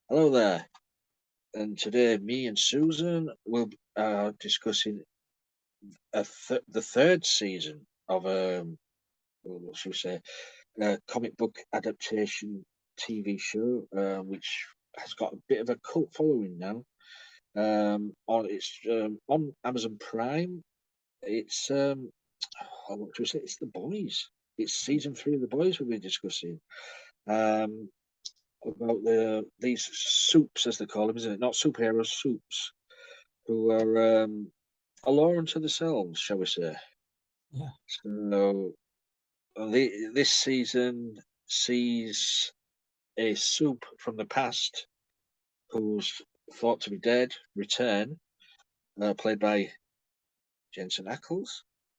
Hello there. And today, me and Susan will be discussing the third season of what should we say, a comic book adaptation TV show, which has got a bit of a cult following now. On Amazon Prime. It's what should we say? It's The Boys. It's season three of The Boys we'll be discussing. Um, about these soups, as they call them, isn't it? Not superhero soups, who are a law unto themselves, shall we say? Yeah. So this season sees a soup from the past who's thought to be dead return, played by Jensen Ackles,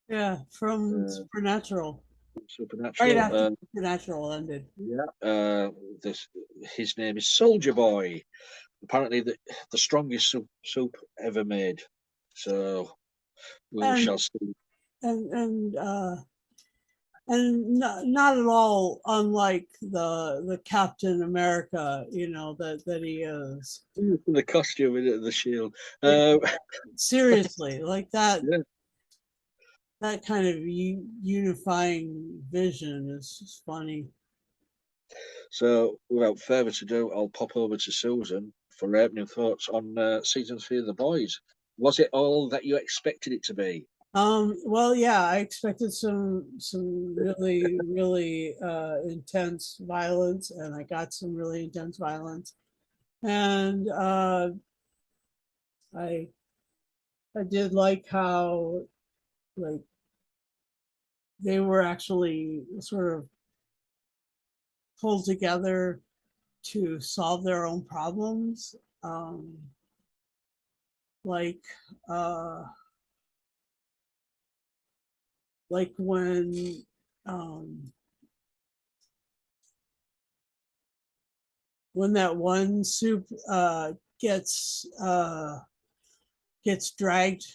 Yeah, from uh, Supernatural. Right Supernatural. after Supernatural ended. Yeah, this his name is Soldier Boy. Apparently, the strongest soup ever made. So we And shall see. and and uh and not at all unlike the Captain America, that he is. The costume in it, the shield. Yeah, Uh, seriously, like that yeah. that kind of unifying vision is just funny. So without further ado, I'll pop over to Susan for her opening thoughts on season three of The Boys. Was it all that you expected it to be? Well, yeah, I expected some really, really intense violence, and I got some really intense violence. And I I did like how, like, they were actually sort of pulled together to solve their own problems. Like uh like um when that one soup gets gets dragged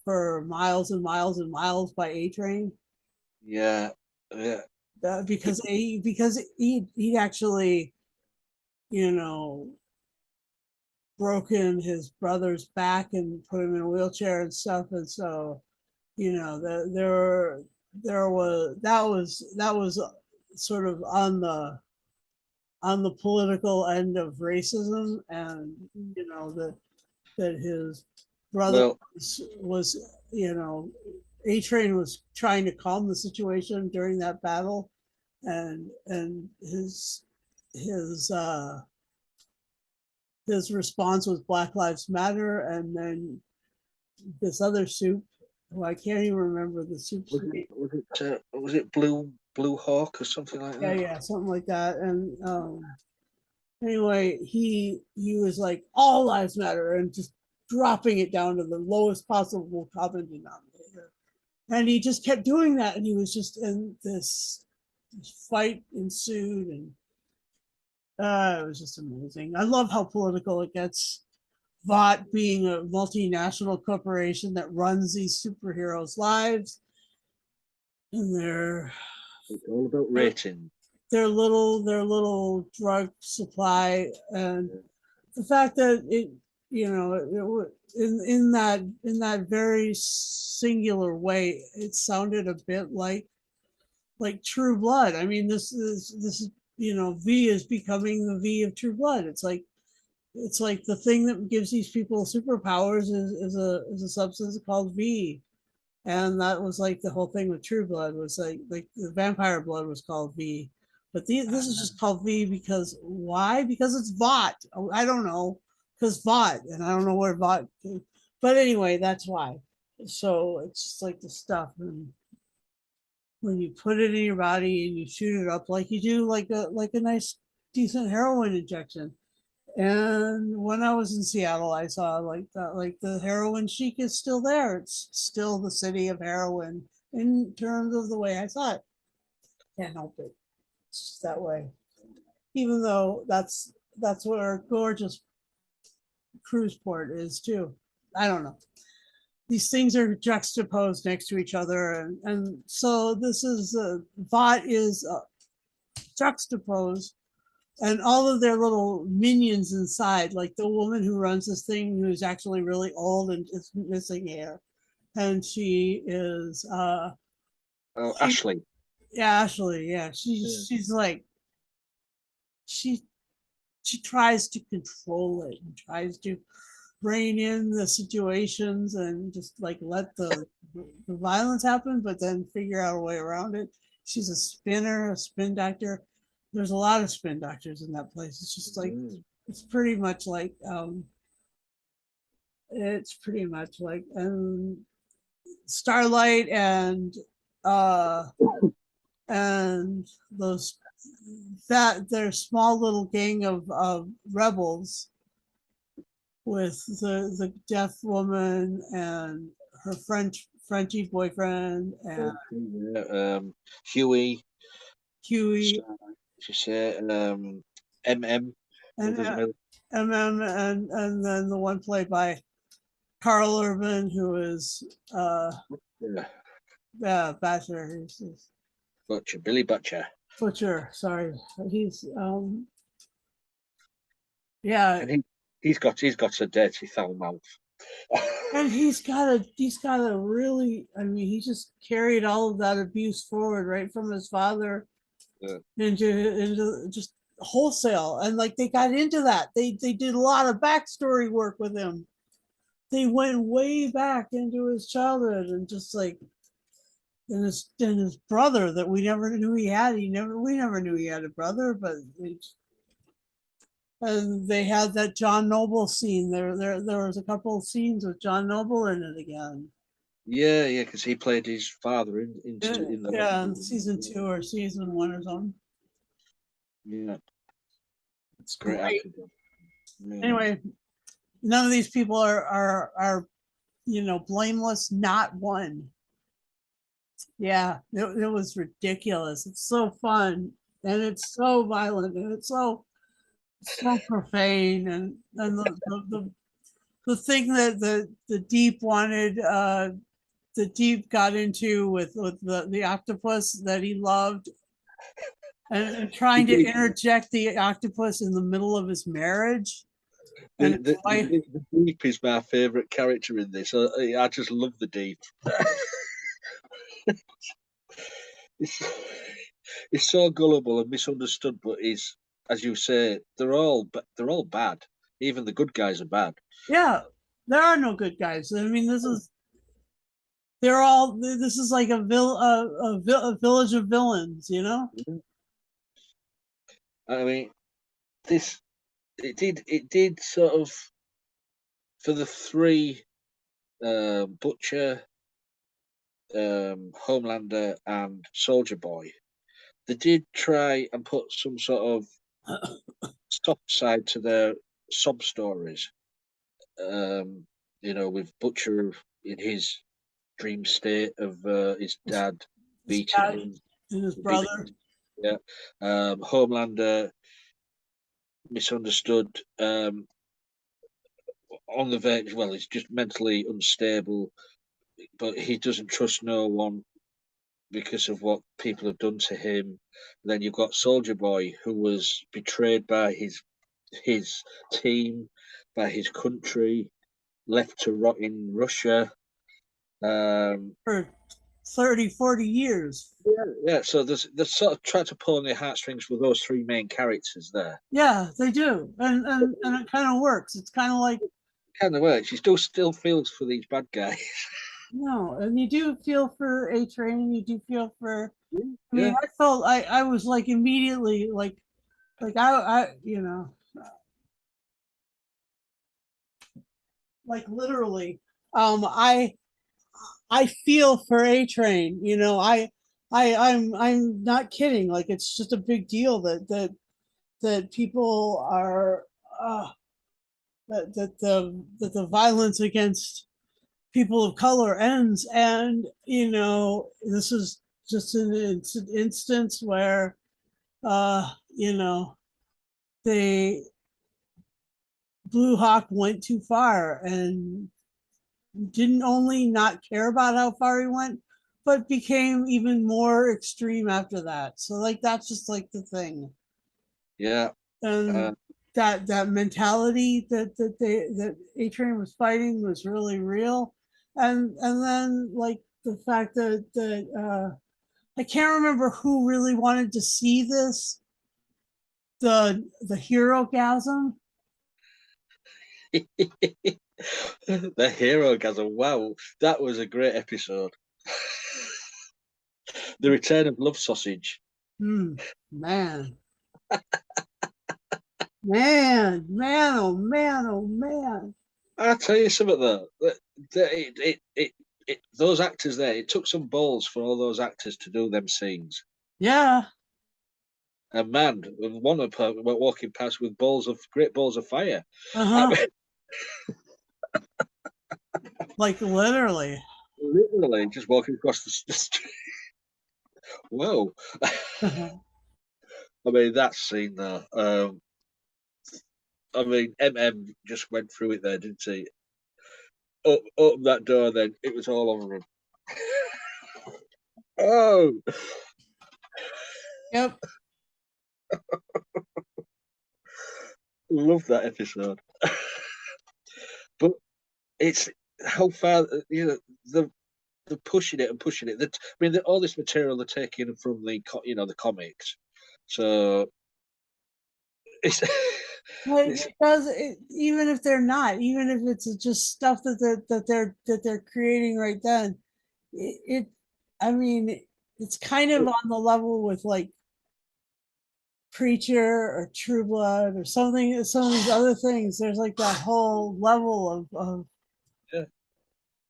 for miles and miles and miles by A Train, Yeah, yeah. because he actually, you know broken his brother's back and put him in a wheelchair and stuff, and so, there was that was sort of on the political end of racism, and that his brother Well, was, A Train was trying to calm the situation during that battle, and his uh his response was Black Lives Matter, and then this other soup, who I can't even remember the soup's name. was it Blue Hawk or something like Yeah, that? yeah, something like that. And anyway, he was like, all lives matter, and just dropping it down to the lowest possible common denominator. And he just kept doing that, and he was just in this fight ensued, and it was just amazing. I love how political it gets. Vought being a multinational corporation that runs these superheroes' lives, and It's all about their rating. their little drug supply, and the fact that in that very singular way, it sounded a bit like True Blood. I mean, this is, V is becoming the V of True Blood. It's like the thing that gives these people superpowers is a substance called V, and that was like the whole thing with True Blood was like the vampire blood was called V, but this is just called V because why? Because it's Vought. I don't know, because Vought, and I don't know where Vought, but anyway, that's why. So it's just like the stuff, and when you put it in your body and you shoot it up like you do, like a nice decent heroin injection. And when I was in Seattle, I saw like that, like the heroin chic is still there. It's still the city of heroin in terms of the way I saw it. Can't help it. It's just that way. Even though that's what our gorgeous cruise port is too. I don't know. These things are juxtaposed next to each other, and so this is Vought is juxtaposed and all of their little minions inside, like the woman who runs this thing who's actually really old and is missing hair, and she is Oh, she, Ashley. yeah, Ashley, yeah, Yeah. she's like she she tries to control it and tries to rein in the situations and just like let the violence happen, but then figure out a way around it. She's a spinner, a spin doctor. There's a lot of spin doctors in that place. It's just like Mm. it's pretty much like it's pretty much like Starlight uh and those that their small little gang of rebels with the deaf woman and her Frenchy boyfriend and Yeah, Hughie. Huey She said, MM. and Mother's Milk. and then the one played by Carl Urban, who is Yeah. Butcher. He's Butcher, Billy Butcher. Butcher. Sorry, he's yeah, And he's got a dirty foul mouth. and he's got a really. I mean, he just carried all of that abuse forward right from his father Yeah. into just wholesale, and like they got into that. They did a lot of backstory work with him. They went way back into his childhood and just like and his brother that we never knew he had. We never knew he had a brother, but and they had that John Noble scene. There was a couple of scenes with John Noble in it again. Yeah, because he played his father in the Yeah, in season 2 or season 1 or something. yeah, It's great great. actor. Yeah. Anyway, none of these people are blameless. Not one. Yeah, it was ridiculous. It's so fun and it's so violent and it's so profane and the thing that the Deep wanted the Deep got into with the octopus that he loved and trying to interject the octopus in the middle of his marriage and his wife. The Deep is my favourite character in this. I just love the Deep. it's, it's so gullible and misunderstood, but he's, as you say, they're all bad. Even the good guys are bad. Yeah, there are no good guys. I mean, they're all this is like a village of villains, you know. I mean, this it did sort of for the three Butcher, Homelander, and Soldier Boy. They did try and put some sort of soft side to their sob stories. Um, with Butcher in his dream state of his dad His beating dad him. and his Beat, brother. yeah. Homelander misunderstood on the verge. Well, he's just mentally unstable, but he doesn't trust no one because of what people have done to him. Then you've got Soldier Boy, who was betrayed by his team, by his country, left to rot in Russia. For 30, 40 years. Yeah, so there's sort of trying to pull on the heartstrings with those three main characters there. Yeah, they do, and it kind of works. It's kind of like Kind of works. You still feels for these bad guys. no, and you do feel for A Train. You do feel for. I mean, Yeah, I was like immediately like I like literally I feel for A Train. I'm not kidding. Like it's just a big deal that people are that the violence against people of color ends, and this is just an instance where uh you know they Blue Hawk went too far and didn't only not care about how far he went, but became even more extreme after that. So like that's just like the thing. yeah. and that mentality that A-Train was fighting was really real, and then like the fact that I can't remember who really wanted to see this, the hero gasm. The hero gasm. Wow, that was a great episode. The return of Love Sausage. Man, man, oh man, oh man. I'll tell you something though. Those actors there, it took some balls for all those actors to do them scenes. Yeah. And man, one of them went walking past with great balls of fire. Uh-huh. Like literally. Literally just walking across the street. Whoa. I mean, that scene though. I mean, MM just went through it there, didn't he? Opened that door, then it was all over him. Oh. Yep. Love that episode. But it's how far they're pushing it and pushing it. I mean, all this material they're taking from the comics. So it's Well, it's it does even if they're not, even if it's just stuff that they're creating right then. It I mean, it's kind of on the level with like Preacher or True Blood or something. Some of these other things. There's like that whole level of yeah,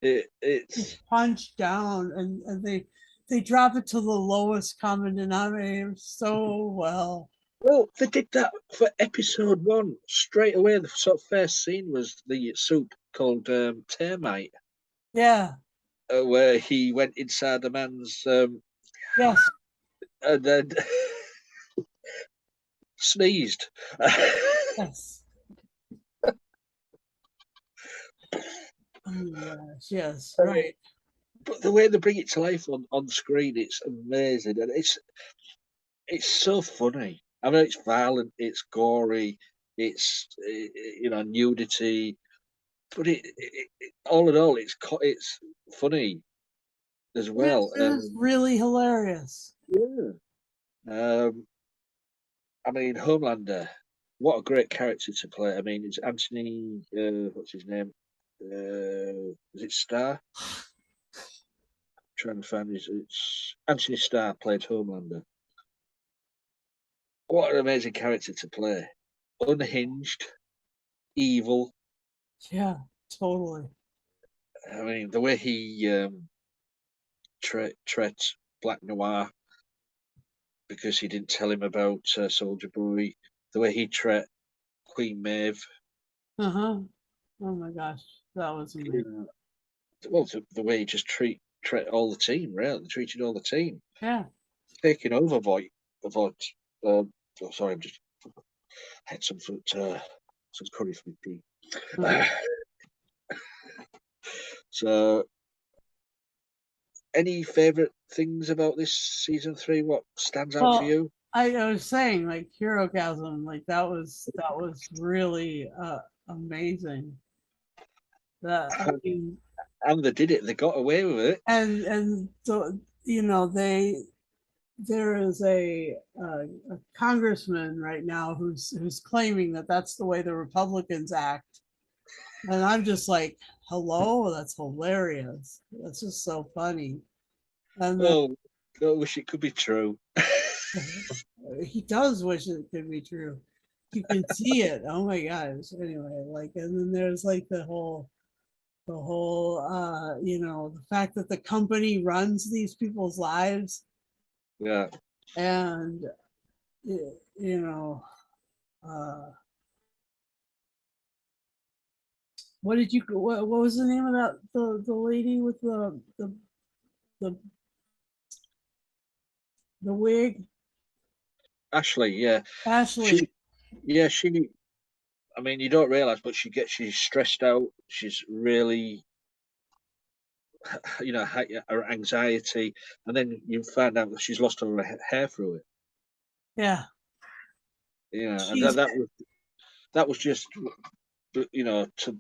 just it's punch down, and they drop it to the lowest common denominator so well. well, they did that for episode 1 straight away. The sort of first scene was the soup called Termite, Yeah. where he went inside the man's Yes. and then sneezed. Yes. Oh my gosh. Yes. Right. But the way they bring it to life on screen, it's amazing, and it's so funny. I mean, it's violent, it's gory, it's nudity, but all in all, it's funny as well. It is really hilarious. Yeah, um, I mean, Homelander, what a great character to play. I mean, it's Anthony. What's his name? Is it Starr? Trying to find his. It's Anthony Starr played Homelander. What an amazing character to play. Unhinged, evil. Yeah. Totally. I mean, the way he treats Black Noir because he didn't tell him about Soldier Boy. The way he treat Queen Maeve. Uh huh. Oh my gosh, that was amazing. Well, the way he just treat all the team, really. Treated all the team. Yeah. Taking over Voight. Oh, sorry, I'm just had some curry for tea. So, any favourite things about this season 3? What stands out for Well, you? I was saying like Herogasm, like that was really amazing. That I mean, And they did it. They got away with it. and so there is a congressman right now who's claiming that that's the way the Republicans act, and I'm just like, hello, that's hilarious. That's just so funny. And then Oh, I wish it could be true. he does wish it could be true. You can see it. Oh my gosh. Anyway, like, and then there's like the fact that the company runs these people's lives, Yeah. and you know, uh, what was the name of that the lady with the the wig? Ashley, yeah. Ashley. She, I mean, you don't realize, but she's stressed out. She's really, her anxiety. And then you find out that she's lost all her hair through it. Yeah. Yeah, and She's that was just, to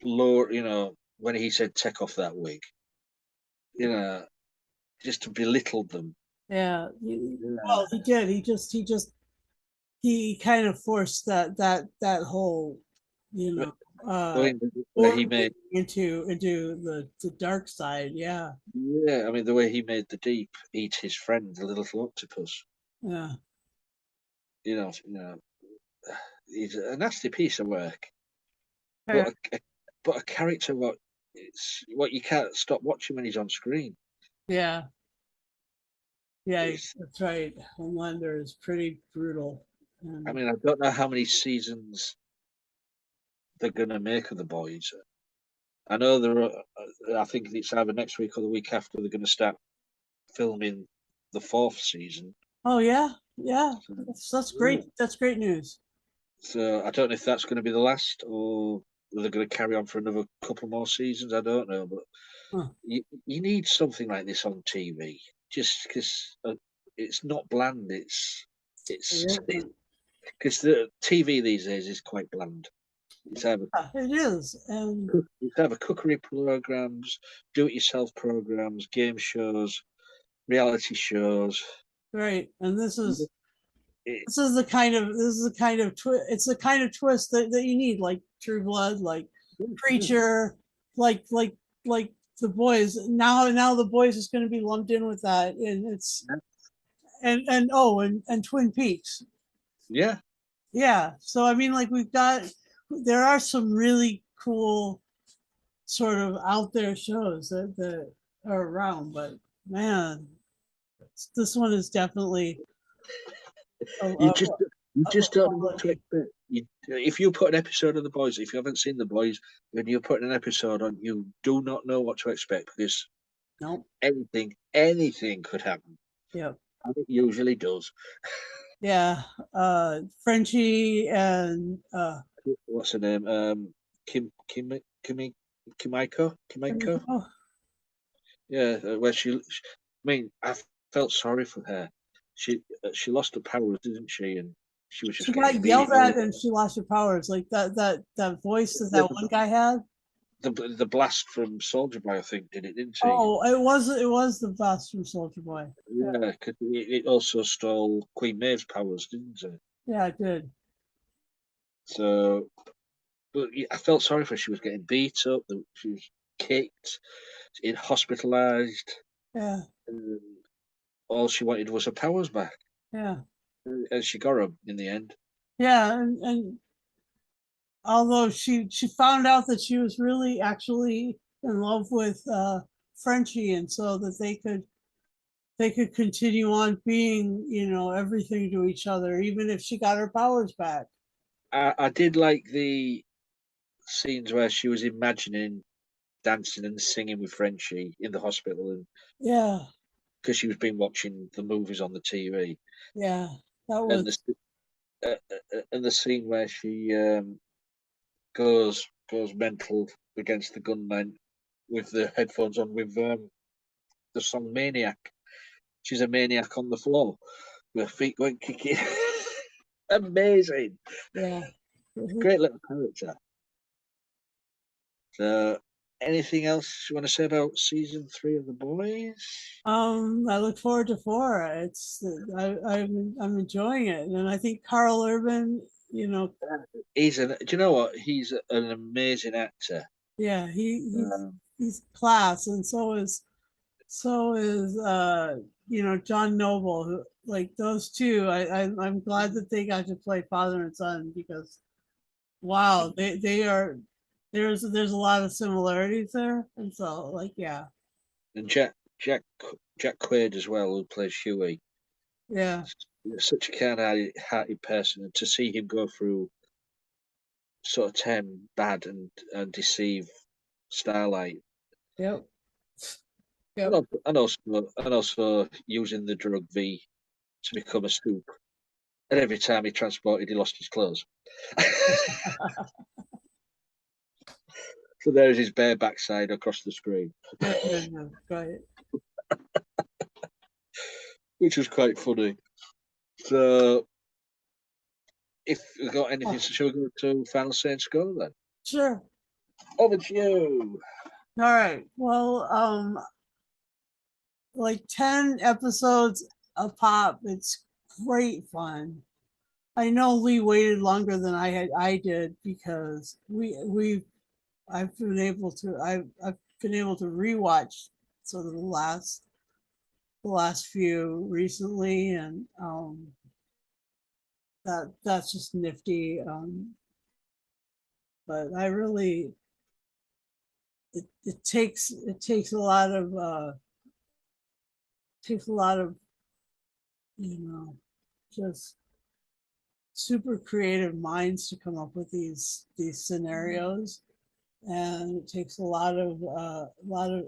lower, when he said take off that wig, you know, just to belittle them. yeah. Yeah. Well, he did. He kind of forced that whole, you But know, uh, the way he made, into the dark side. Yeah, yeah, I mean the way he made the Deep eat his friend, the little octopus. yeah. You know, he's a nasty piece of work, Yeah. but a character what you can't stop watching when he's on screen. Yeah, yeah, It's, that's right. Homelander is pretty brutal. I And mean, I don't know how many seasons they're going to make of the boys. I know there are. I think it's either next week or the week after they're going to start filming the fourth season. oh yeah, yeah, So, that's yeah. great. That's great news. So I don't know if that's going to be the last, or they're going to carry on for another couple more seasons. I don't know, but Huh. you need something like this on TV, just because it's not bland. It's Yeah, because the TV these days is quite bland. It's either it is, and cookery programs, do-it-yourself programs, game shows, reality shows. right. And It, this is the kind of twist. It's the kind of twist that you need, like True Blood, like yeah, Preacher, like like like the boys. Now the boys is going to be lumped in with that, and it's and oh, and Twin Peaks. yeah, Yeah. So I mean, like there are some really cool sort of out there shows that are around, but man, this one is definitely you just you a just don't know what to quality. expect. If you put an episode of The Boys, if you haven't seen The Boys, when you put an episode on, you do not know what to expect because Nope. anything could happen, Yep. and it usually does. Yeah. Frenchie and What's her name? Kim Kimiko. oh, Yeah, I mean, I felt sorry for her. She lost her powers, didn't she? And she was she just getting got yelled beaten at over. and she lost her powers. Like that voice that Yeah, that one guy had. the blast from Soldier Boy, I think, did it, didn't he? Oh, it was the best from Soldier Boy. Yeah. Yeah, 'cause it also stole Queen Maeve's powers, didn't it? Yeah, it did. So, but yeah, I felt sorry for her. She was getting beat up. She was kicked, hospitalized. Yeah. And all she wanted was her powers back, Yeah. and she got them in the end. Yeah. And although she found out that she was really actually in love with Frenchie, and so that they could continue on being, everything to each other, even if she got her powers back. I did like the scenes where she was imagining dancing and singing with Frenchie in the hospital, and Yeah, because she was been watching the movies on the TV, yeah, that and was the scene where she goes mental against the gunman with the headphones on with the song Maniac. She's a maniac on the floor with her feet going kicking. Amazing. yeah. Great little character. So, anything else you want to say about season 3 of The Boys? I look forward to 4. I'm enjoying it, and I think Carl Urban, Do you know what? He's an amazing actor. yeah, Um, he's class, and so is John Noble. Who, like those two, I'm glad that they got to play father and son, because wow, they are there's a lot of similarities there, and so like yeah, and Jack Quaid as well, who plays Hughie. yeah, Such a kind-hearted person, and to see him go through sort of turn bad and deceive Starlight, yep, and, yep. and also using the drug V to become a spook. And every time he transported, he lost his clothes. So there's his bare backside across the screen, Yeah, yeah, yeah, right. which was quite funny. So if you've got anything, Oh, shall we go to Final Saints Go then? sure. Over to you. All right. Well, like 10 episodes a pop. It's great fun. I know Lee waited longer than I did because I've been able to I've been able to rewatch sort of the last few recently, and that's just nifty. But I really it takes a lot of you know just super creative minds to come up with these scenarios, and it takes a lot of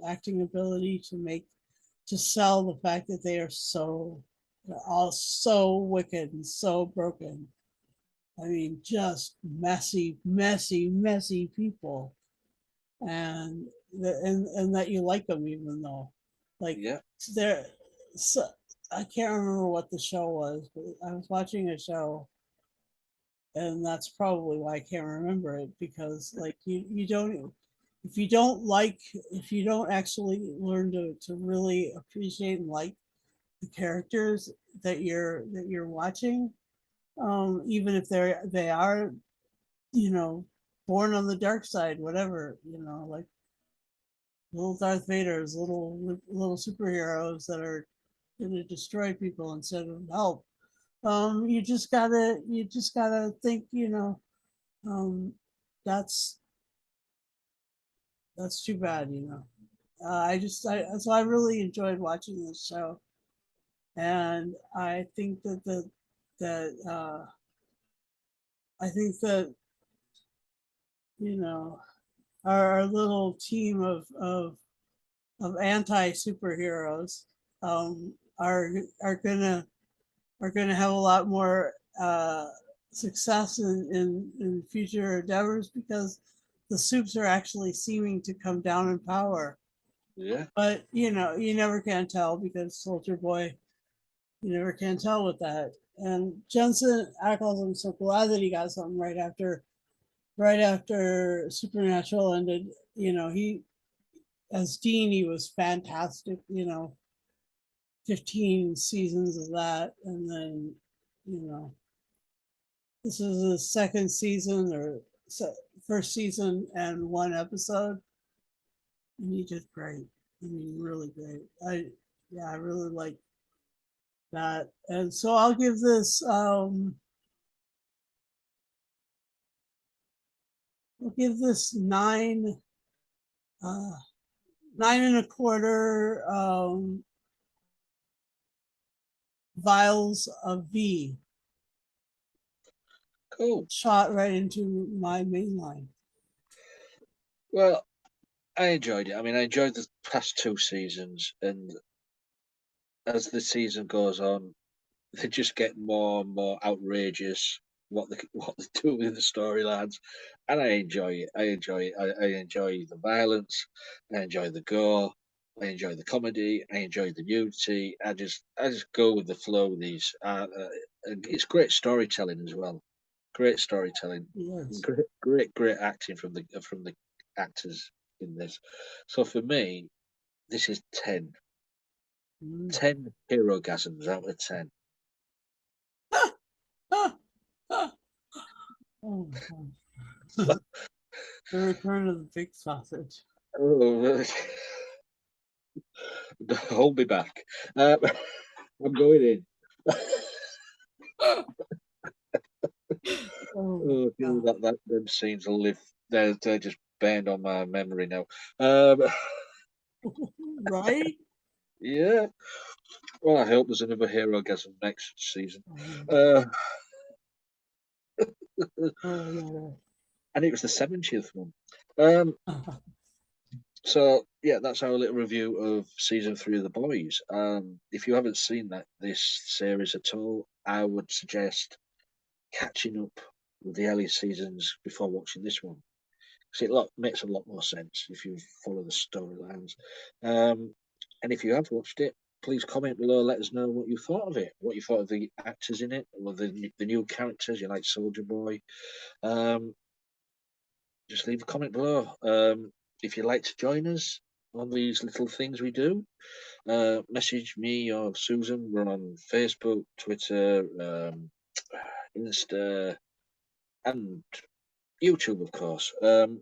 acting ability to sell the fact that they're all so wicked and so broken. I mean, just messy people, and and that you like them even though, like, Yeah. they're so. I can't remember what the show was, but I was watching a show, and that's probably why I can't remember it, because like you don't if you don't like if you don't actually learn to really appreciate and like the characters that you're watching, even if they are, you know, born on the dark side, whatever, like little Darth Vader's, little superheroes that are going to destroy people instead of help. You just gotta think, um, that's too bad. So I really enjoyed watching this show, and I think that I think that you know our little team of anti superheroes, are gonna have a lot more success in future endeavors, because the soups are actually seeming to come down in power. Yeah. But you never can tell, because Soldier Boy, you never can tell with that. And Jensen Ackles, I'm so glad that he got something right after Supernatural ended. He, as Dean, he was fantastic. 15 seasons of that, and then you know this is the second season, or first season and one episode, and he did great. I mean, really great. I really like that, and so I'll give this uh, 9.25 vials of V Cool. shot right into my main line. Well, I enjoyed it. I mean, I enjoyed the past two seasons, and as the season goes on, they just get more and more outrageous what they do with the storylines, and I enjoy it. I enjoy the violence. I enjoy the gore. I enjoy the comedy. I enjoy the nudity. I just go with the flow with these. And it's great storytelling as well. Great storytelling. Yes. Great acting from the actors in this. So for me, this is 10. Mm. 10 hero gasms out of 10. Oh, the return of the big sausage. Oh, hold me back. I'm going in. Oh my Oh, god. them scenes will live. They're just banned on my memory now. Um, Right? yeah. Well, I hope there's another hero gasm next season. Oh, Uh, no. and it was the 70th one. Um, so yeah, that's our little review of season 3 of The Boys. If you haven't seen this series at all, I would suggest catching up with the early seasons before watching this one, because makes a lot more sense if you follow the storylines. And if you have watched it, please comment below. Let us know what you thought of it, what you thought of the actors in it, or the new characters. You like Soldier Boy? Just leave a comment below. If you'd like to join us on these little things we do, message me or Susan. We're on Facebook, Twitter, Insta, and YouTube, of course. And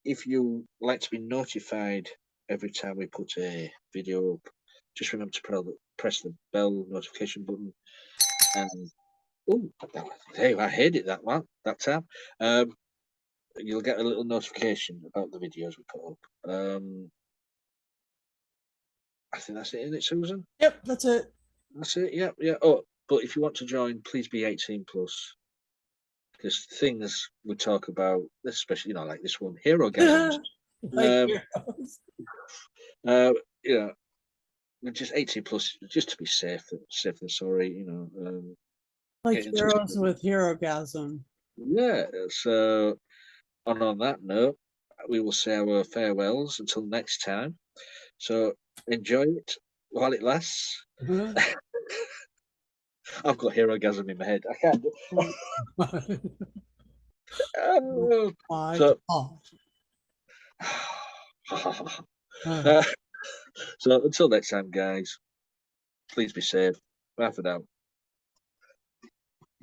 if you like to be notified every time we put a video up, just remember to press the bell notification button. And hey, I heard it that time. You'll get a little notification about the videos we put up. I think that's it, isn't it, Susan? Yep, that's it. That's it. Yeah, yeah. Oh, but if you want to join, please be 18 plus. Because things we talk about, especially like this one, hero gasms. Like heroes. We're just 18 plus, just to be safe than sorry. Like heroes with herogasm. Yeah. So, on that note, we will say our farewells until next time. So enjoy it while it lasts. I've got herogasm in my head. I can't do. Oh my so until next time, guys, please be safe. Bye for now.